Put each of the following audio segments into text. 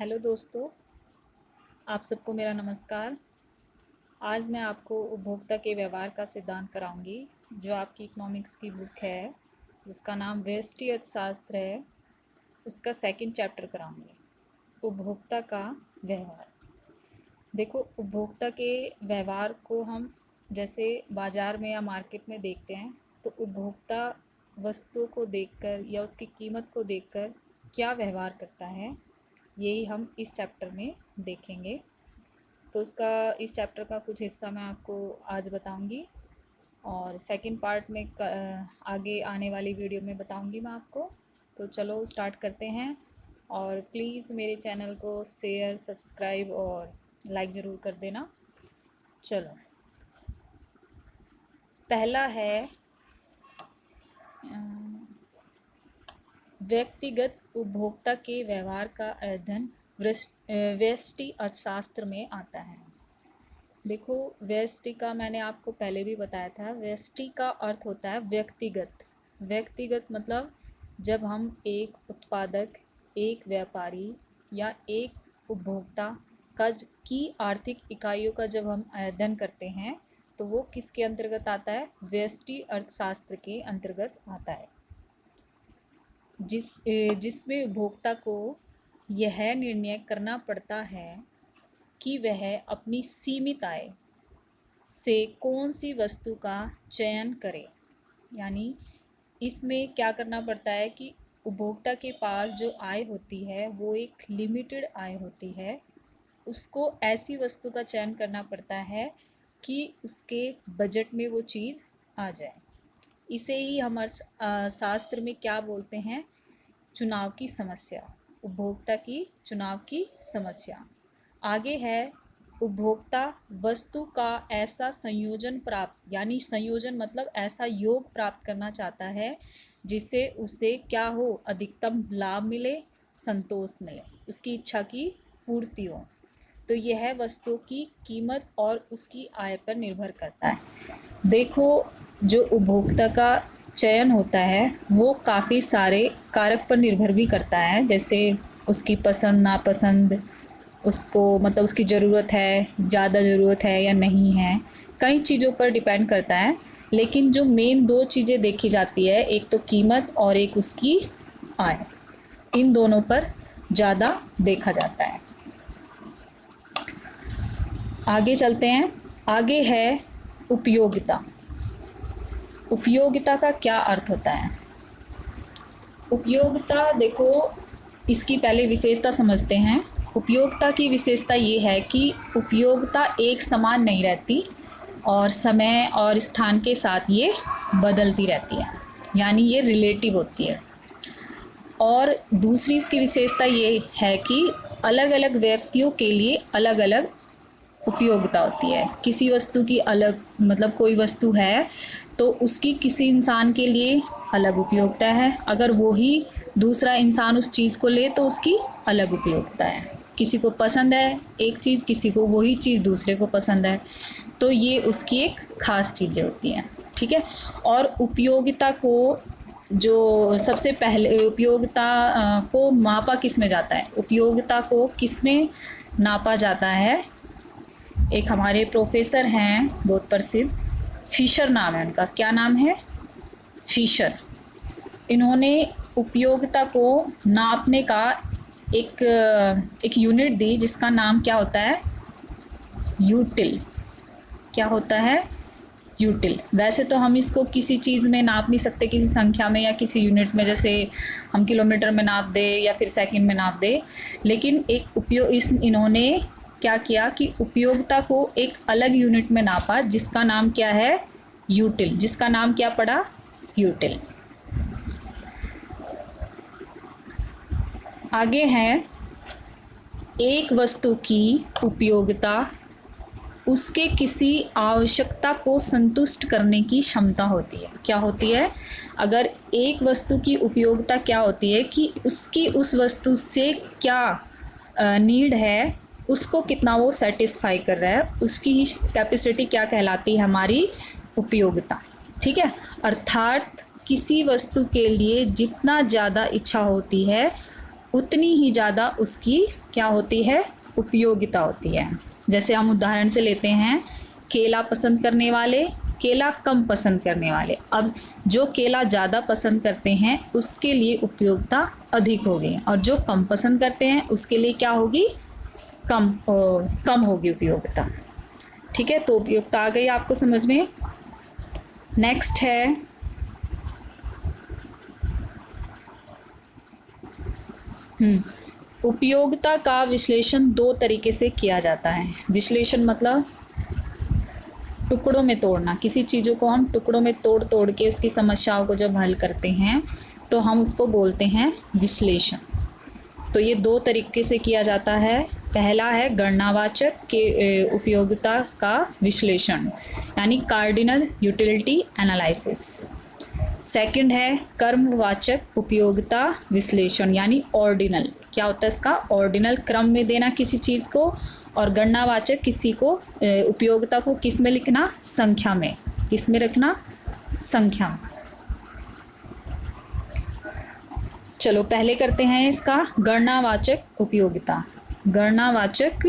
Hello दोस्तों, आप सबको मेरा नमस्कार। आज मैं आपको उपभोक्ता के व्यवहार का सिद्धांत कराऊंगी, जो आपकी इकोनॉमिक्स की बुक है जिसका नाम व्यष्टि अर्थशास्त्र है। उसका सेकंड चैप्टर कराऊंगी, उपभोक्ता का व्यवहार। देखो, उपभोक्ता के व्यवहार को हम जैसे बाज़ार में या मार्केट में देखते हैं, तो उपभोक्ता वस्तुओं को देखकर या उसकी कीमत को देखकर क्या व्यवहार करता है, यही हम इस चैप्टर में देखेंगे। तो उसका इस चैप्टर का कुछ हिस्सा मैं आपको आज बताऊंगी और सेकंड पार्ट में आगे आने वाली वीडियो में बताऊंगी मैं आपको। तो चलो स्टार्ट करते हैं, और प्लीज़ मेरे चैनल को शेयर, सब्सक्राइब और लाइक ज़रूर कर देना। चलो, पहला है व्यक्तिगत उपभोक्ता के व्यवहार का अध्ययन व्यष्टि अर्थशास्त्र में आता है। देखो, व्यष्टि का मैंने आपको पहले भी बताया था। व्यष्टि का अर्थ होता है व्यक्तिगत। व्यक्तिगत मतलब जब हम एक उत्पादक, एक व्यापारी या एक उपभोक्ता की आर्थिक इकाइयों का जब हम अध्ययन करते हैं, तो वो किसके अंतर्गत आता है? व्यष्टि अर्थशास्त्र के अंतर्गत आता है, जिसमें उपभोक्ता को यह निर्णय करना पड़ता है कि वह अपनी सीमित आय से कौन सी वस्तु का चयन करे। यानी इसमें क्या करना पड़ता है कि उपभोक्ता के पास जो आय होती है वो एक लिमिटेड आय होती है। उसको ऐसी वस्तु का चयन करना पड़ता है कि उसके बजट में वो चीज़ आ जाए। इसे ही हम शास्त्र में क्या बोलते हैं? चुनाव की समस्या, उपभोक्ता की चुनाव की समस्या। आगे है, उपभोक्ता वस्तु का ऐसा संयोजन प्राप्त, यानी संयोजन मतलब ऐसा योग प्राप्त करना चाहता है जिससे उसे क्या हो? अधिकतम लाभ मिले, संतोष मिले, उसकी इच्छा की पूर्ति हो। तो यह वस्तु की कीमत और उसकी आय पर निर्भर करता है। देखो, जो उपभोक्ता का चयन होता है वो काफ़ी सारे कारक पर निर्भर भी करता है, जैसे उसकी पसंद नापसंद, उसको मतलब उसकी ज़रूरत है, ज़्यादा ज़रूरत है या नहीं है, कई चीज़ों पर डिपेंड करता है। लेकिन जो मेन दो चीज़ें देखी जाती है, एक तो कीमत और एक उसकी आय, इन दोनों पर ज़्यादा देखा जाता है। आगे चलते हैं। आगे है उपयोगिता। उपयोगिता का क्या अर्थ होता है? उपयोगिता, देखो, इसकी पहले विशेषता समझते हैं। उपयोगिता की विशेषता ये है कि उपयोगिता एक समान नहीं रहती और समय और स्थान के साथ ये बदलती रहती है, यानी ये रिलेटिव होती है। और दूसरी इसकी विशेषता ये है कि अलग अलग व्यक्तियों के लिए अलग अलग उपयोगिता होती है। किसी वस्तु की अलग, मतलब कोई वस्तु है तो उसकी किसी इंसान के लिए अलग उपयोगिता है, अगर वो ही दूसरा इंसान उस चीज़ को ले तो उसकी अलग उपयोगिता है। किसी को पसंद है एक चीज़, किसी को वही चीज़ दूसरे को पसंद है, तो ये उसकी एक ख़ास चीज़ें होती हैं। ठीक है। और उपयोगिता को जो सबसे पहले उपयोगिता को मापा किस में जाता है? उपयोगिता को किस में नापा जाता है? एक हमारे प्रोफेसर हैं बहुत प्रसिद्ध, फिशर नाम है उनका। क्या नाम है? फिशर। इन्होंने उपयोगिता को नापने का एक यूनिट दी जिसका नाम क्या होता है? यूटिल। क्या होता है? यूटिल। वैसे तो हम इसको किसी चीज़ में नाप नहीं सकते, किसी संख्या में या किसी यूनिट में, जैसे हम किलोमीटर में नाप दे या फिर सेकंड में नाप दे, लेकिन इन्होंने क्या किया कि उपयोगिता को एक अलग यूनिट में नापा जिसका नाम क्या है? यूटिल। जिसका नाम क्या पड़ा? यूटिल। आगे है, एक वस्तु की उपयोगिता उसके किसी आवश्यकता को संतुष्ट करने की क्षमता होती है। क्या होती है? अगर एक वस्तु की उपयोगिता क्या होती है कि उसकी उस वस्तु से क्या नीड है, उसको कितना वो सेटिस्फाई कर रहा है, उसकी ही कैपेसिटी क्या कहलाती है? हमारी उपयोगिता। ठीक है। अर्थात किसी वस्तु के लिए जितना ज़्यादा इच्छा होती है उतनी ही ज़्यादा उसकी क्या होती है, उपयोगिता होती है। जैसे हम उदाहरण से लेते हैं, केला पसंद करने वाले, केला कम पसंद करने वाले। अब जो केला ज़्यादा पसंद करते हैं उसके लिए उपयोगिता अधिक होगी, और जो कम पसंद करते हैं उसके लिए क्या होगी, कम होगी उपयोगिता। ठीक है, तो उपयोगिता आ गई आपको समझ में। नेक्स्ट है उपयोगिता का विश्लेषण दो तरीके से किया जाता है। विश्लेषण मतलब टुकड़ों में तोड़ना। किसी चीज़ों को हम टुकड़ों में तोड़ तोड़ के उसकी समस्याओं को जब हल करते हैं तो हम उसको बोलते हैं विश्लेषण। तो ये दो तरीके से किया जाता है। पहला है गणनावाचक के उपयोगिता का विश्लेषण, यानी कार्डिनल यूटिलिटी एनालिसिस। सेकंड है कर्मवाचक उपयोगिता विश्लेषण, यानी ऑर्डिनल। क्या होता है इसका, ऑर्डिनल क्रम में देना किसी चीज़ को, और गणनावाचक किसी को उपयोगिता को किस में लिखना, संख्या में। किस में रखना, संख्या में। चलो पहले करते हैं इसका गणनावाचक उपयोगिता। गणनावाचक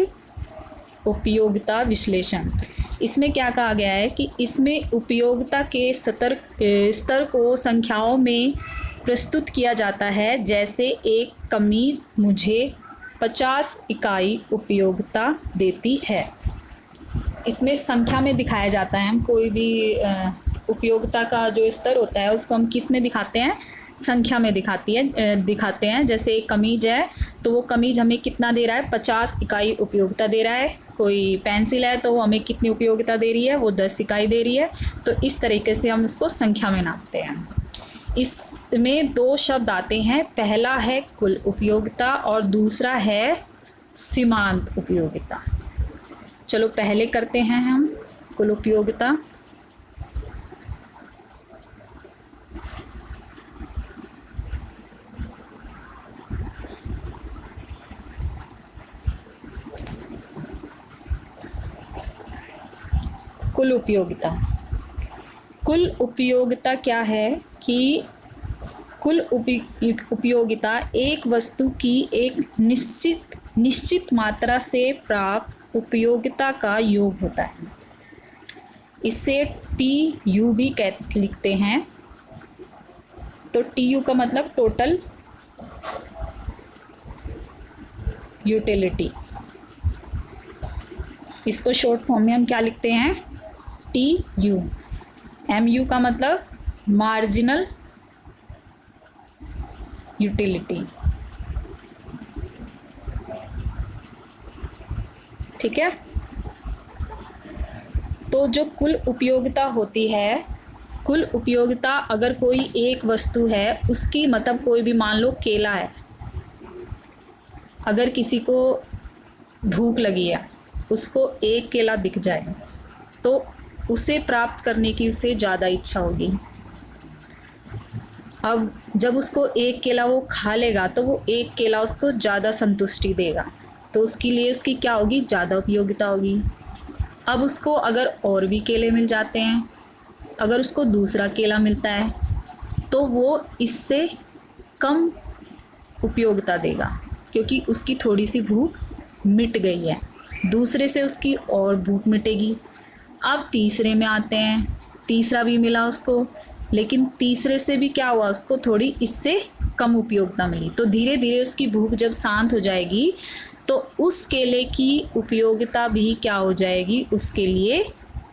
उपयोगिता विश्लेषण। इसमें क्या कहा गया है कि इसमें उपयोगिता के स्तर को संख्याओं में प्रस्तुत किया जाता है। जैसे एक कमीज़ मुझे 50 इकाई उपयोगिता देती है। इसमें संख्या में दिखाया जाता है। हम कोई भी उपयोगिता का जो स्तर होता है उसको हम किस में दिखाते हैं, संख्या में दिखाते हैं। जैसे एक कमीज है तो वो कमीज हमें कितना दे रहा है, 50 इकाई उपयोगिता दे रहा है। कोई पेंसिल है तो वो हमें कितनी उपयोगिता दे रही है, वो 10 इकाई दे रही है। तो इस तरीके से हम उसको संख्या में नापते हैं। इसमें दो शब्द आते हैं, पहला है कुल उपयोगिता और दूसरा है सीमांत उपयोगिता। चलो पहले करते हैं हम कुल उपयोगिता। कुल उपयोगिता। कुल उपयोगिता क्या है कि कुल उपयोगिता एक वस्तु की एक निश्चित मात्रा से प्राप्त उपयोगिता का योग होता है। इसे TU भी लिखते हैं। तो TU का मतलब टोटल यूटिलिटी। इसको शॉर्ट फॉर्म में हम क्या लिखते हैं, TU। MU का मतलब मार्जिनल यूटिलिटी। ठीक है, तो जो कुल उपयोगिता होती है, कुल उपयोगिता अगर कोई एक वस्तु है उसकी, मतलब कोई भी मान लो केला है, अगर किसी को भूख लगी है, उसको एक केला दिख जाए तो उसे प्राप्त करने की उसे ज़्यादा इच्छा होगी। अब जब उसको एक केला वो खा लेगा तो वो एक केला उसको ज़्यादा संतुष्टि देगा, तो उसके लिए उसकी क्या होगी, ज़्यादा उपयोगिता होगी। अब उसको अगर और भी केले मिल जाते हैं, अगर उसको दूसरा केला मिलता है तो वो इससे कम उपयोगिता देगा, क्योंकि उसकी थोड़ी सी भूख मिट गई है, दूसरे से उसकी और भूख मिटेगी। अब तीसरे में आते हैं, तीसरा भी मिला उसको, लेकिन तीसरे से भी क्या हुआ, उसको थोड़ी इससे कम उपयोगिता मिली। तो धीरे धीरे उसकी भूख जब शांत हो जाएगी तो उस केले की उपयोगिता भी क्या हो जाएगी, उसके लिए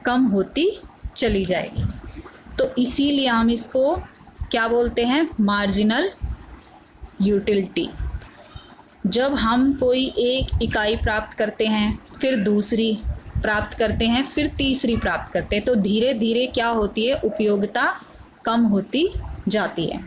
कम होती चली जाएगी। तो इसीलिए हम इसको क्या बोलते हैं, मार्जिनल यूटिलिटी। जब हम कोई एक इकाई प्राप्त करते हैं, फिर दूसरी प्राप्त करते हैं, फिर तीसरी प्राप्त करते हैं, तो धीरे धीरे क्या होती है, उपयोगिता कम होती जाती है।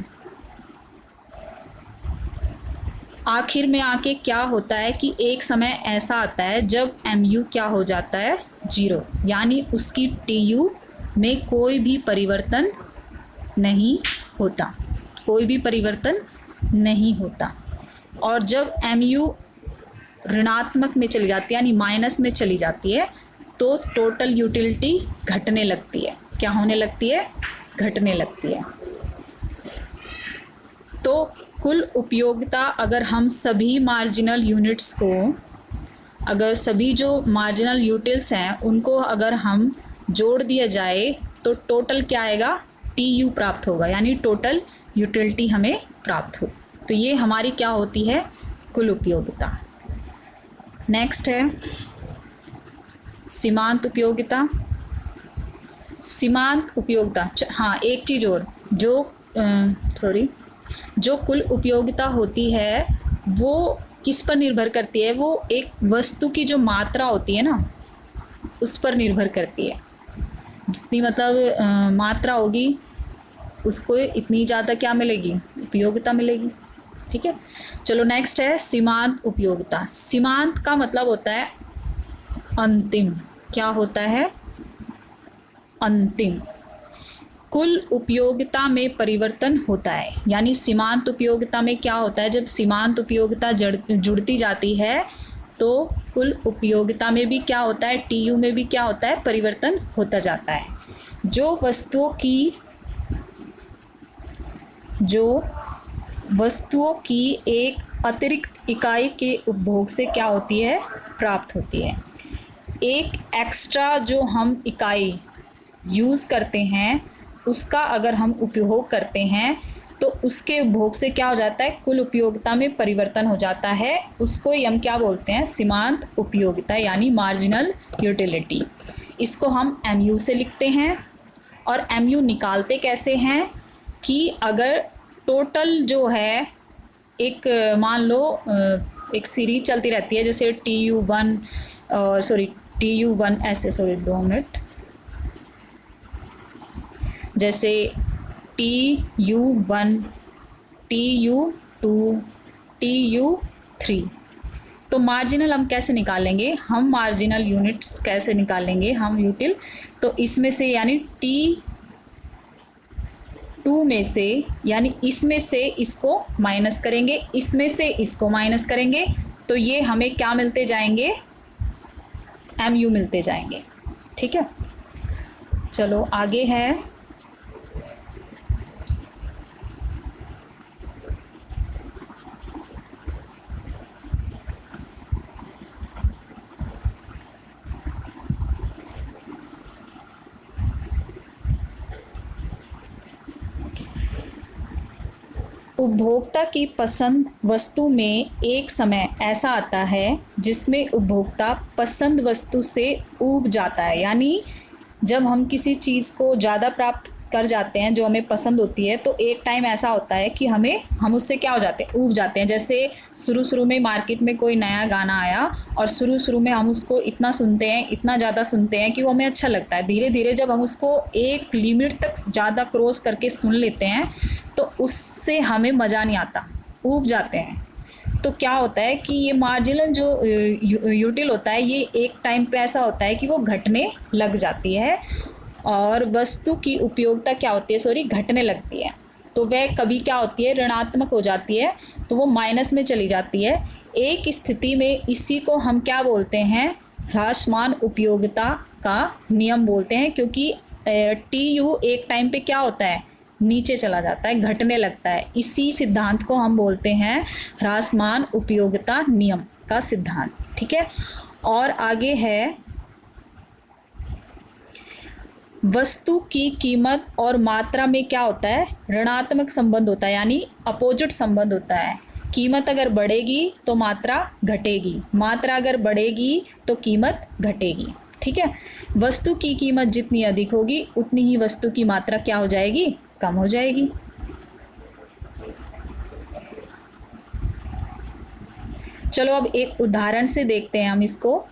आखिर में आके क्या होता है कि एक समय ऐसा आता है जब MU क्या हो जाता है, 0, यानी उसकी TU में कोई भी परिवर्तन नहीं होता, कोई भी परिवर्तन नहीं होता। और जब MU ऋणात्मक में चली जाती है, यानी माइनस में चली जाती है, तो टोटल यूटिलिटी घटने लगती है। क्या होने लगती है, घटने लगती है। तो कुल उपयोगिता अगर हम सभी मार्जिनल यूनिट्स को, अगर सभी जो मार्जिनल यूटिल्स हैं उनको अगर हम जोड़ दिया जाए तो टोटल क्या आएगा, TU प्राप्त होगा, यानी टोटल यूटिलिटी हमें प्राप्त हो। तो ये हमारी क्या होती है, कुल उपयोगिता। नेक्स्ट है सीमांत उपयोगिता। सीमांत उपयोगिता, हाँ एक चीज़ और, जो कुल उपयोगिता होती है वो किस पर निर्भर करती है, वो एक वस्तु की जो मात्रा होती है ना उस पर निर्भर करती है। जितनी मतलब मात्रा होगी उसको इतनी ज़्यादा क्या मिलेगी, उपयोगिता मिलेगी। ठीक है, चलो नेक्स्ट है सीमांत उपयोगिता। सीमांत का मतलब होता है अंतिम। क्या होता है, अंतिम। कुल उपयोगिता में परिवर्तन होता है, यानी सीमांत उपयोगिता में क्या होता है, जब सीमांत उपयोगिता जुड़ती जाती है तो कुल उपयोगिता में भी क्या होता है, TU में भी क्या होता है, परिवर्तन होता जाता है। जो वस्तुओं की एक अतिरिक्त इकाई के उपभोग से क्या होती है, प्राप्त होती है। एक एक्स्ट्रा जो हम इकाई यूज़ करते हैं उसका अगर हम उपयोग करते हैं तो उसके उपभोग से क्या हो जाता है, कुल उपयोगिता में परिवर्तन हो जाता है। उसको ही हम क्या बोलते हैं, सीमांत उपयोगिता, यानी मार्जिनल यूटिलिटी। इसको हम MU से लिखते हैं। और MU निकालते कैसे हैं कि अगर टोटल जो है, एक मान लो एक सीरीज चलती रहती है, जैसे TU1 ऐसे, 2 मिनट, जैसे TU1, TU2, TU3। तो मार्जिनल हम कैसे निकालेंगे, हम मार्जिनल यूनिट्स कैसे निकालेंगे, हम यूटिल, तो इसमें से यानी T2 में से, यानी इसमें से इसको माइनस करेंगे, इसमें से इसको माइनस करेंगे, तो ये हमें क्या मिलते जाएंगे, MU मिलते जाएंगे। ठीक है, चलो आगे है उपभोक्ता की पसंद वस्तु में एक समय ऐसा आता है जिसमें उपभोक्ता पसंद वस्तु से ऊब जाता है। यानी जब हम किसी चीज़ को ज़्यादा प्राप्त कर जाते हैं जो हमें पसंद होती है, तो एक टाइम ऐसा होता है कि हम उससे क्या हो जाते हैं, ऊब जाते हैं। जैसे शुरू में मार्केट में कोई नया गाना आया और शुरू में हम उसको इतना सुनते हैं, इतना ज़्यादा सुनते हैं कि वो हमें अच्छा लगता है। धीरे धीरे जब हम उसको एक लिमिट तक ज़्यादा क्रॉस करके सुन लेते हैं तो उससे हमें मज़ा नहीं आता, ऊब जाते हैं। तो क्या होता है कि ये मार्जिनल जो यूटिल होता है, ये एक टाइम पे ऐसा होता है कि वो घटने लग जाती है और वस्तु की उपयोगिता क्या होती है, घटने लगती है। तो वह कभी क्या होती है, ऋणात्मक हो जाती है, तो वो माइनस में चली जाती है। एक स्थिति में इसी को हम क्या बोलते हैं, ह्रासमान उपयोगिता का नियम बोलते हैं, क्योंकि TU एक टाइम पे क्या होता है, नीचे चला जाता है, घटने लगता है। इसी सिद्धांत को हम बोलते हैं ह्रासमान उपयोगिता नियम का सिद्धांत। ठीक है, और आगे है वस्तु की कीमत और मात्रा में क्या होता है, ऋणात्मक संबंध होता है, यानी अपोजिट संबंध होता है। कीमत अगर बढ़ेगी तो मात्रा घटेगी, मात्रा अगर बढ़ेगी तो कीमत घटेगी। ठीक है, वस्तु की कीमत जितनी अधिक होगी उतनी ही वस्तु की मात्रा क्या हो जाएगी, कम हो जाएगी। चलो अब एक उदाहरण से देखते हैं हम इसको।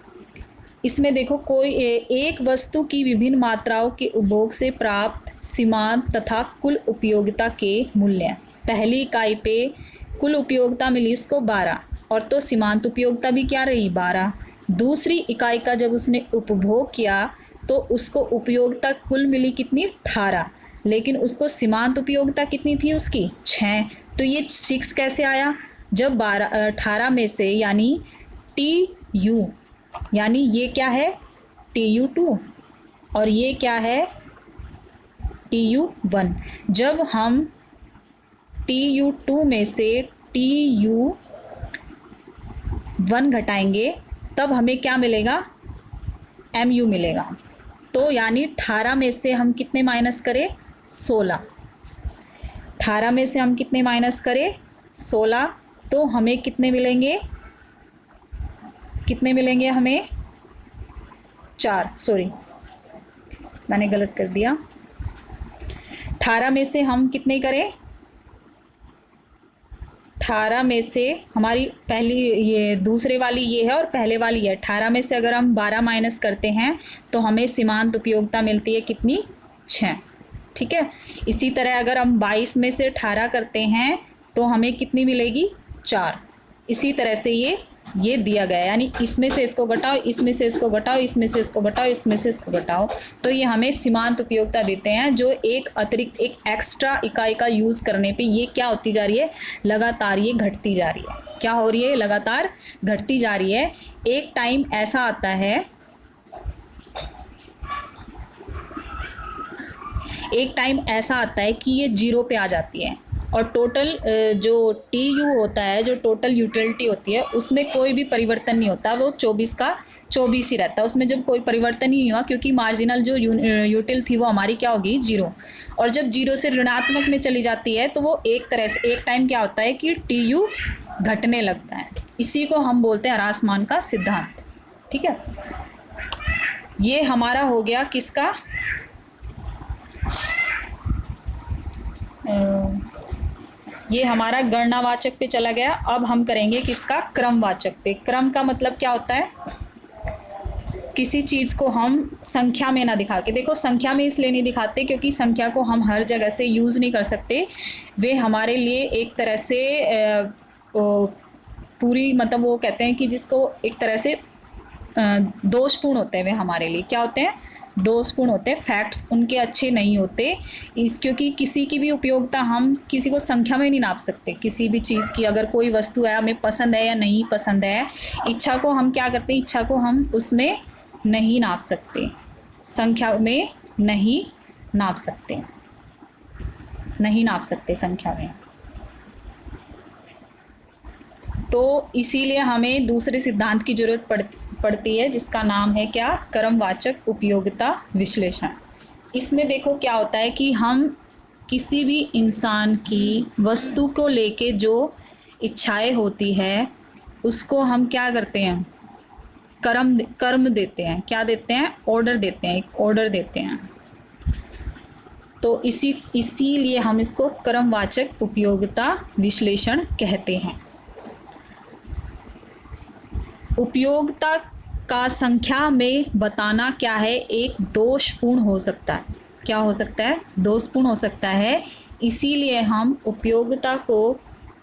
इसमें देखो, कोई एक वस्तु की विभिन्न मात्राओं के उपभोग से प्राप्त सीमांत तथा कुल उपयोगिता के मूल्य। पहली इकाई पे कुल उपयोगिता मिली उसको 12, और तो सीमांत उपयोगिता भी क्या रही, 12। दूसरी इकाई का जब उसने उपभोग किया तो उसको उपयोगिता कुल मिली कितनी, 18, लेकिन उसको सीमांत उपयोगिता कितनी थी उसकी, 6। तो ये 6 कैसे आया, जब 18 में से, यानी TU, यानी ये क्या है, TU2, और ये क्या है, TU1। जब हम TU2 में से TU1 घटाएंगे तब हमें क्या मिलेगा, MU मिलेगा। तो यानी 18 में से हम कितने माइनस करें, 16। 18 में से हम कितने माइनस करें, 16। तो हमें कितने मिलेंगे, कितने मिलेंगे हमें, 4। सॉरी मैंने गलत कर दिया। 18 में से हम कितने करें, 18 में से हमारी पहली ये दूसरे वाली ये है और पहले वाली है। 18 में से अगर हम 12 माइनस करते हैं तो हमें सीमांत उपयोगिता मिलती है कितनी, 6। ठीक है। इसी तरह अगर हम 22 में से 18 करते हैं तो हमें कितनी मिलेगी, 4। इसी तरह से ये दिया गया है, यानी इसमें से इसको घटाओ, इसमें से इसको घटाओ, इसमें से इसको घटाओ, इसमें से इसको घटाओ, तो ये हमें सीमांत उपयोगिता देते हैं, जो एक अतिरिक्त एक एक्स्ट्रा इकाई का यूज़ करने पे ये क्या होती जा रही है, लगातार ये घटती जा रही है। क्या हो रही है, लगातार घटती जा रही है। एक टाइम ऐसा आता है, एक टाइम ऐसा आता है कि ये 0 पे आ जाती है और टोटल जो TU होता है, जो टोटल यूटिलिटी होती है, उसमें कोई भी परिवर्तन नहीं होता, वो 24 का 24 ही रहता है। उसमें जब कोई परिवर्तन ही नहीं हुआ, क्योंकि मार्जिनल जो यूटिल थी वो हमारी क्या होगी, 0। और जब 0 से ऋणात्मक में चली जाती है तो वो एक तरह से एक टाइम क्या होता है कि TU घटने लगता है। इसी को हम बोलते हैं ह्रासमान का सिद्धांत। ठीक है। ये हमारा हो गया किसका, ये हमारा गणनावाचक पे चला गया। अब हम करेंगे किसका, क्रमवाचक पे। क्रम का मतलब क्या होता है, किसी चीज़ को हम संख्या में ना दिखा के, देखो संख्या में इसलिए नहीं दिखाते क्योंकि संख्या को हम हर जगह से यूज़ नहीं कर सकते। वे हमारे लिए एक तरह से पूरी मतलब वो कहते हैं कि जिसको एक तरह से दोषपूर्ण होते हैं, वे हमारे लिए क्या होते हैं, दोषपूर्ण होते हैं। फैक्ट्स उनके अच्छे नहीं होते क्योंकि किसी की भी उपयोगिता हम किसी को संख्या में नहीं नाप सकते। किसी भी चीज़ की अगर कोई वस्तु है, हमें पसंद है या नहीं पसंद है, इच्छा को हम क्या करते हैं, इच्छा को हम उसमें नहीं नाप सकते, संख्या में नहीं नाप सकते, नहीं नाप सकते संख्या में। तो इसीलिए हमें दूसरे सिद्धांत की जरूरत पड़ती है, जिसका नाम है क्या, क्रमवाचक उपयोगिता विश्लेषण। इसमें देखो क्या होता है कि हम किसी भी इंसान की वस्तु को लेके जो इच्छाएं होती है उसको हम क्या करते हैं, कर्म देते हैं। क्या देते हैं, ऑर्डर देते हैं, एक ऑर्डर देते हैं। तो इसीलिए हम इसको क्रमवाचक उपयोगिता विश्लेषण कहते हैं। उपयोगिता का संख्या में बताना क्या है, एक दोषपूर्ण हो सकता है। क्या हो सकता है, दोषपूर्ण हो सकता है। इसीलिए हम उपयोगिता को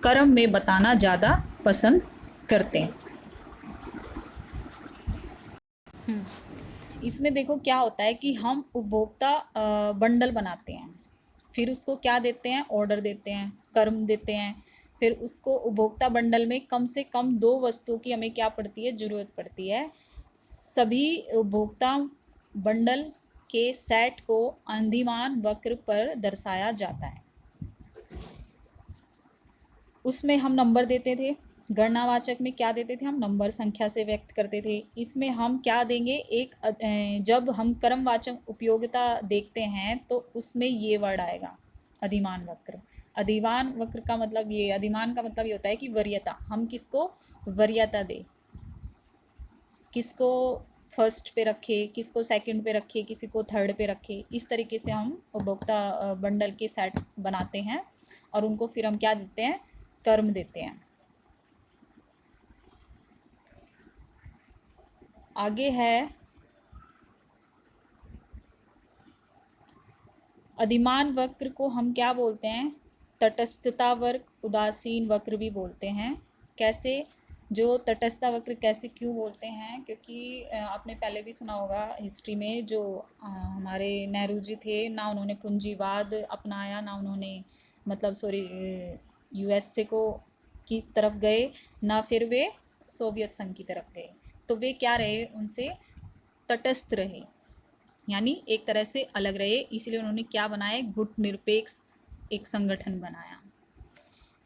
क्रम में बताना ज़्यादा पसंद करते हैं। इसमें देखो क्या होता है कि हम उपभोक्ता बंडल बनाते हैं, फिर उसको क्या देते हैं, ऑर्डर देते हैं, कर्म देते हैं। फिर उसको उपभोक्ता बंडल में कम से कम 2 वस्तुओं की हमें क्या पड़ती है, ज़रूरत पड़ती है। सभी उपभोक्ता बंडल के सेट को अंदिमान वक्र पर दर्शाया जाता है। उसमें हम नंबर देते थे, गणनावाचक में क्या देते थे, हम नंबर संख्या से व्यक्त करते थे। इसमें हम क्या देंगे, एक जब हम क्रमवाचक उपयोगिता देखते हैं तो उसमें ये वर्ड आएगा, अधिमान वक्र। अधिमान वक्र का मतलब ये, अधिमान का मतलब ये होता है कि वरीयता, हम किसको वरीयता दे, किसको फर्स्ट पे रखे, किसको सेकंड पे रखे, किसी को थर्ड पे रखे। इस तरीके से हम उपभोक्ता बंडल के सेट्स बनाते हैं और उनको फिर हम क्या देते हैं, कर्म देते हैं। आगे है अधिमान वक्र को हम क्या बोलते हैं, तटस्थता वक्र, उदासीन वक्र भी बोलते हैं। कैसे, जो तटस्थता वक्र कैसे क्यों बोलते हैं, क्योंकि आपने पहले भी सुना होगा हिस्ट्री में, जो हमारे नेहरू जी थे ना, उन्होंने पूंजीवाद अपनाया ना, उन्होंने मतलब सॉरी USA को की तरफ गए ना, फिर वे सोवियत संघ की तरफ गए। तो वे क्या रहे, उनसे तटस्थ रहे, यानी एक तरह से अलग रहे। इसलिए उन्होंने क्या बनाया, गुट निरपेक्ष एक संगठन बनाया।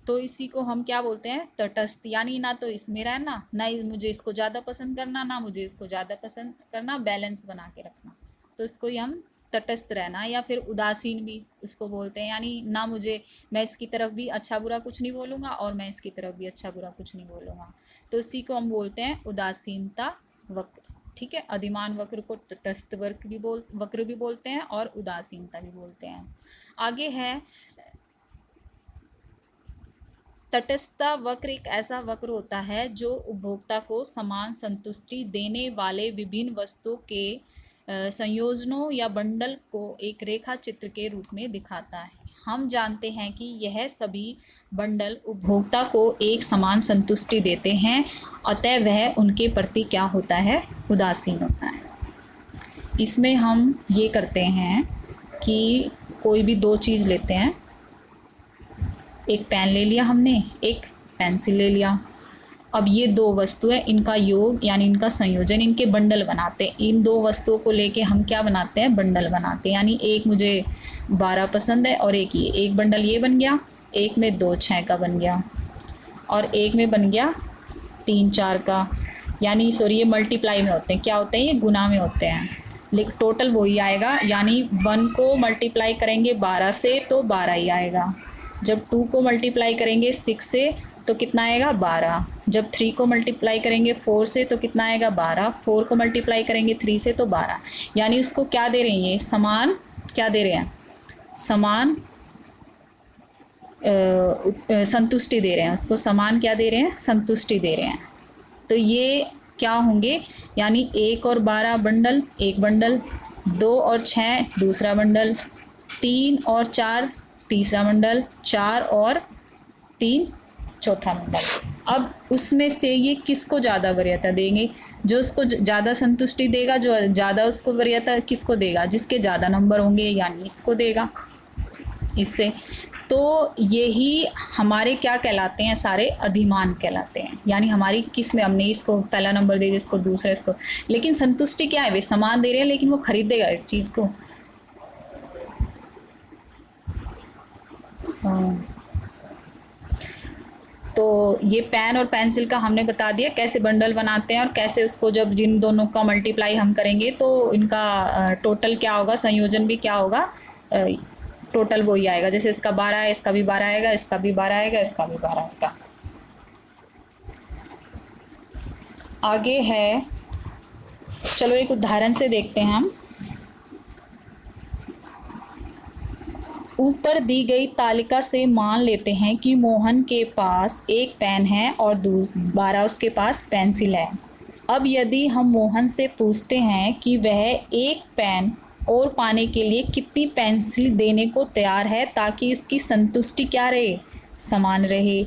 तो इसी को हम क्या बोलते हैं, तटस्थ। यानी ना तो इसमें रहना, ना मुझे इसको ज़्यादा पसंद करना, ना मुझे इसको ज़्यादा पसंद करना, बैलेंस बना के रखना। तो इसको ही हम तटस्थ रहना या फिर उदासीन भी उसको बोलते हैं। यानी ना मुझे, मैं इसकी तरफ भी अच्छा बुरा कुछ नहीं बोलूँगा और मैं इसकी तरफ भी अच्छा बुरा कुछ नहीं बोलूँगा। तो इसी को हम बोलते हैं उदासीनता वक्र। ठीक है, अधिमान वक्र को तटस्थ वक्र भी बोलते हैं और उदासीनता भी बोलते हैं। आगे है तटस्थता वक्र। एक ऐसा वक्र होता है जो उपभोक्ता को समान संतुष्टि देने वाले विभिन्न वस्तुओं के संयोजनों या बंडल को एक रेखा चित्र के रूप में दिखाता है। हम जानते हैं कि यह सभी बंडल उपभोक्ता को एक समान संतुष्टि देते हैं, अतः वह उनके प्रति क्या होता है, उदासीन होता है। इसमें हम ये करते हैं कि कोई भी दो चीज़ लेते हैं, एक पेन ले लिया हमने, एक पेंसिल ले लिया। अब ये दो वस्तुएं, इनका योग यानी इनका संयोजन, इनके बंडल बनाते हैं। इन दो वस्तुओं को लेके हम क्या बनाते हैं, बंडल बनाते हैं। यानी एक मुझे 12 पसंद है और एक ये, एक बंडल ये बन गया, एक में 2 6 का बन गया और एक में बन गया 3 4 का। यानी सॉरी, ये मल्टीप्लाई में होते हैं, क्या होते हैं, ये गुना में होते हैं, लेकिन टोटल वही आएगा। यानी 1 को मल्टीप्लाई करेंगे 12 से तो 12 ही आएगा। जब 2 को मल्टीप्लाई करेंगे 6 से तो कितना आएगा, 12। जब 3 को मल्टीप्लाई करेंगे 4 से तो कितना आएगा, 12। 4 को मल्टीप्लाई करेंगे 3 से तो 12। यानी उसको क्या दे रहे हैं, ये समान क्या दे रहे हैं, समान संतुष्टि दे रहे हैं। उसको समान क्या दे रहे हैं, संतुष्टि दे रहे हैं। तो ये क्या होंगे, यानी 1 और 12 बंडल, एक बंडल, 2 और 6 दूसरा बंडल, 3 और 4 तीसरा बंडल, 4 और 3 चौथा बंडल। अब उसमें से ये किसको ज़्यादा वरीयता देंगे, जो उसको ज़्यादा संतुष्टि देगा, जो ज़्यादा उसको वरीयता किसको देगा, जिसके ज़्यादा नंबर होंगे, यानी इसको देगा, इससे। तो यही हमारे क्या कहलाते हैं, सारे अधिमान कहलाते हैं। यानी हमारी किस में, हमने इसको पहला नंबर दे दिया, इसको दूसरा, इसको, लेकिन संतुष्टि क्या है, वे समान दे रहे हैं लेकिन वो खरीदेगा इस चीज़ को। तो ये पेन और पेंसिल का हमने बता दिया कैसे बंडल बनाते हैं और कैसे उसको जब जिन दोनों का मल्टीप्लाई हम करेंगे तो इनका टोटल क्या होगा, संयोजन भी क्या होगा, टोटल वही आएगा। जैसे इसका 12 है, इसका भी 12 आएगा, इसका भी 12 आएगा, इसका भी 12 आएगा। आगे है, चलो एक उदाहरण से देखते हैं हम। ऊपर दी गई तालिका से मान लेते हैं कि मोहन के पास एक पेन है और 12 उसके पास पेंसिल है। अब यदि हम मोहन से पूछते हैं कि वह एक पेन और पाने के लिए कितनी पेंसिल देने को तैयार है ताकि उसकी संतुष्टि क्या रहे, समान रहे।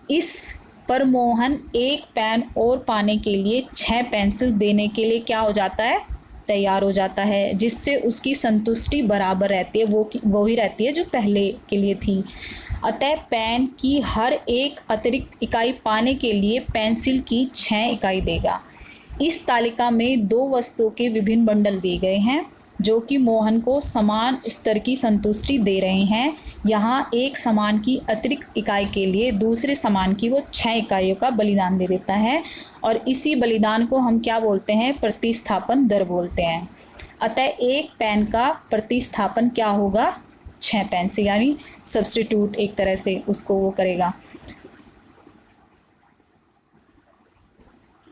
इस पर मोहन एक पेन और पाने के लिए 6 पेंसिल देने के लिए क्या हो जाता है, तैयार हो जाता है, जिससे उसकी संतुष्टि बराबर रहती है, वो ही रहती है जो पहले के लिए थी। अतः पेन की हर एक अतिरिक्त इकाई पाने के लिए पेंसिल की 6 इकाई देगा। इस तालिका में 2 वस्तुओं के विभिन्न बंडल दिए गए हैं जो कि मोहन को समान स्तर की संतुष्टि दे रहे हैं। यहाँ एक सामान की अतिरिक्त इकाई के लिए दूसरे सामान की वो 6 इकाइयों का बलिदान दे देता है और इसी बलिदान को हम क्या बोलते हैं, प्रतिस्थापन दर बोलते हैं। अतः एक पेन का प्रतिस्थापन क्या होगा, 6 पेंसिल, यानी सब्स्टिट्यूट एक तरह से उसको वो करेगा।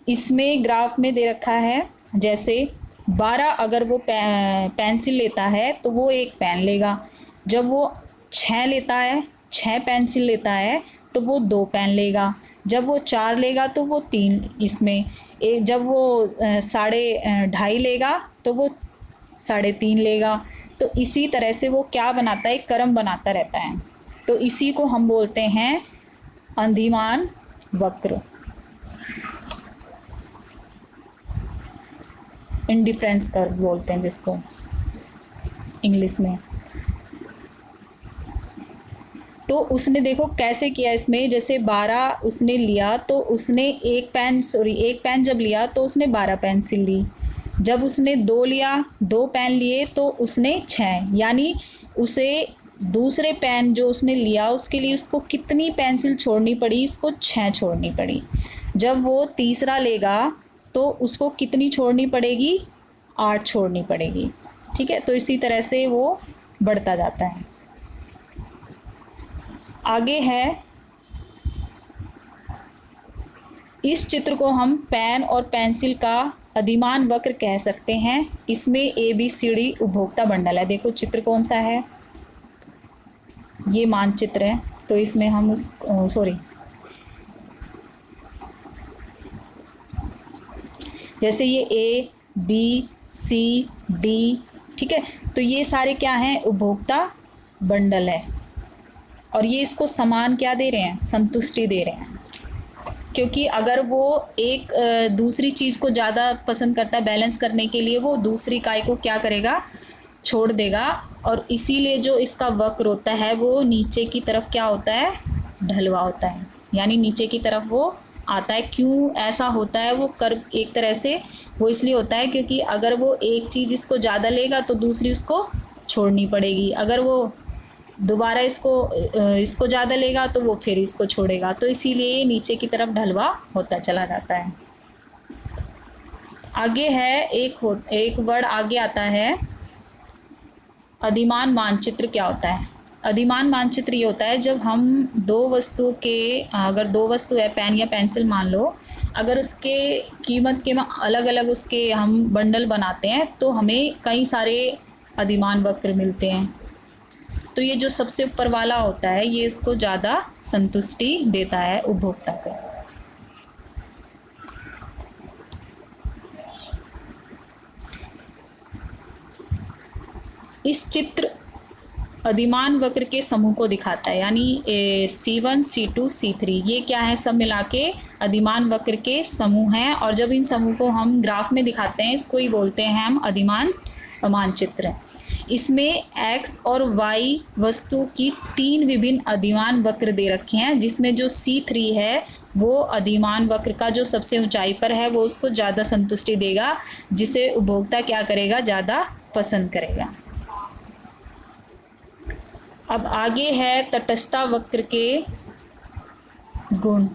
इसमें ग्राफ में दे रखा है, जैसे 12 अगर वो पेंसिल लेता है तो वो एक पेन लेगा। जब वो 6 लेता है, 6 पेंसिल लेता है तो वो 2 पेन लेगा। जब वो 4 लेगा तो वो 3 इसमें एक। जब वो 2.5 लेगा तो वो 3.5 लेगा। तो इसी तरह से वो क्या बनाता है, क्रम बनाता रहता है। तो इसी को हम बोलते हैं अधिमान वक्र, इंडिफरेंस कर्व बोलते हैं जिसको इंग्लिश में। तो उसने देखो कैसे किया इसमें, जैसे 12 उसने लिया तो उसने एक पेन जब लिया तो उसने 12 पेंसिल ली। जब उसने 2 लिया, 2 पेन लिए तो उसने 6, यानी उसे दूसरे पेन जो उसने लिया उसके लिए उसको कितनी पेंसिल छोड़नी पड़ी, उसको 6 छोड़नी पड़ी। जब वो तीसरा लेगा तो उसको कितनी छोड़नी पड़ेगी, 8 छोड़नी पड़ेगी। ठीक है, तो इसी तरह से वो बढ़ता जाता है। आगे है, इस चित्र को हम पेन और पेंसिल का अधिमान वक्र कह सकते हैं। इसमें ABCD उपभोक्ता बंडल है। देखो चित्र कौन सा है, ये मानचित्र है। तो इसमें हम जैसे ये A B C D, ठीक है, तो ये सारे क्या हैं, उपभोक्ता बंडल है। और ये इसको समान क्या दे रहे हैं, संतुष्टि दे रहे हैं। क्योंकि अगर वो एक दूसरी चीज़ को ज़्यादा पसंद करता है, बैलेंस करने के लिए वो दूसरी इकाई को क्या करेगा, छोड़ देगा। और इसीलिए जो इसका वक्र होता है वो नीचे की तरफ क्या होता है, ढलवा होता है, यानी नीचे की तरफ वो आता है। क्यों ऐसा होता है, वो कर्व एक तरह से वो इसलिए होता है क्योंकि अगर वो एक चीज़ इसको ज़्यादा लेगा तो दूसरी उसको छोड़नी पड़ेगी। अगर वो दोबारा इसको ज़्यादा लेगा तो वो फिर इसको छोड़ेगा, तो इसीलिए नीचे की तरफ ढलवा होता चला जाता है। आगे है एक वर्ड आगे आता है, अधिमान मानचित्र क्या होता है। अधिमान मानचित्र ये होता है जब हम अगर दो वस्तु है, पेन या पेंसिल मान लो, अगर उसके कीमत के अलग अलग उसके हम बंडल बनाते हैं तो हमें कई सारे अधिमान वक्र मिलते हैं। तो ये जो सबसे ऊपर वाला होता है ये इसको ज़्यादा संतुष्टि देता है उपभोक्ता को। इस चित्र अधिमान वक्र के समूह को दिखाता है, यानी C1 C2 C3 ये क्या है, सब मिला के अधिमान वक्र के समूह हैं। और जब इन समूह को हम ग्राफ में दिखाते हैं इसको ही बोलते हैं हम अधिमान मानचित्र। इसमें X और Y वस्तु की 3 विभिन्न अधिमान वक्र दे रखे हैं, जिसमें जो C3 है वो अधिमान वक्र का जो सबसे ऊंचाई पर है वो उसको ज़्यादा संतुष्टि देगा, जिसे उपभोक्ता क्या करेगा, ज़्यादा पसंद करेगा। अब आगे है तटस्थता वक्र के गुण,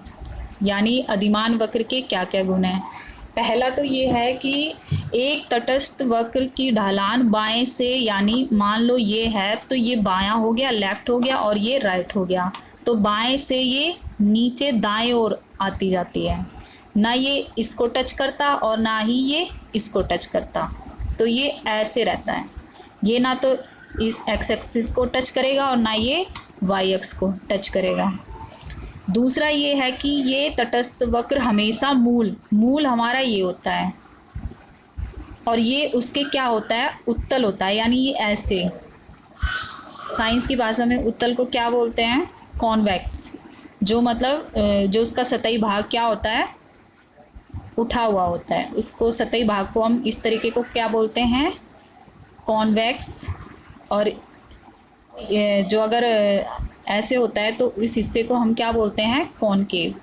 यानी अधिमान वक्र के क्या क्या गुण हैं। पहला तो ये है कि एक तटस्थ वक्र की ढलान बाएं से, यानी मान लो ये है तो ये बायां हो गया, लेफ्ट हो गया, और ये राइट हो गया। तो बाएं से ये नीचे दाएं ओर आती जाती है, ना ये इसको टच करता और ना ही ये इसको टच करता। तो ये ऐसे रहता है, ये ना तो इस एक्स एक्सिस को टच करेगा और ना ये वाई एक्स को टच करेगा। दूसरा ये है कि ये तटस्थ वक्र हमेशा मूल हमारा ये होता है, और ये उसके क्या होता है, उत्तल होता है, यानी ये ऐसे। साइंस की भाषा में उत्तल को क्या बोलते हैं, कॉन्वेक्स। जो मतलब जो उसका सतही भाग क्या होता है, उठा हुआ होता है, उसको सतही भाग को हम इस तरीके को क्या बोलते हैं, कॉन्वेक्स। और जो अगर ऐसे होता है तो इस हिस्से को हम क्या बोलते हैं, कॉनकेव।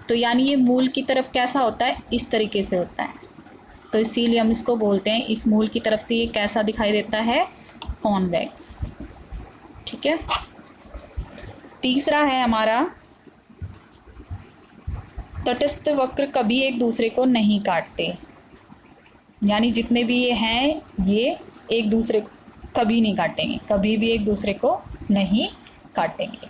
तो यानी ये मूल की तरफ कैसा होता है, इस तरीके से होता है, तो इसीलिए हम इसको बोलते हैं, इस मूल की तरफ से ये कैसा दिखाई देता है, कॉन्वेक्स। ठीक है। तीसरा है हमारा, तटस्थ वक्र कभी एक दूसरे को नहीं काटते, यानी जितने भी ये हैं ये एक दूसरे को कभी नहीं काटेंगे, कभी भी एक दूसरे को नहीं काटेंगे।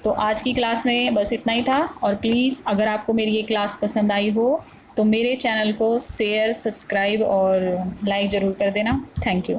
तो आज की क्लास में बस इतना ही था। और प्लीज़ अगर आपको मेरी ये क्लास पसंद आई हो तो मेरे चैनल को शेयर, सब्सक्राइब और लाइक ज़रूर कर देना। Thank you.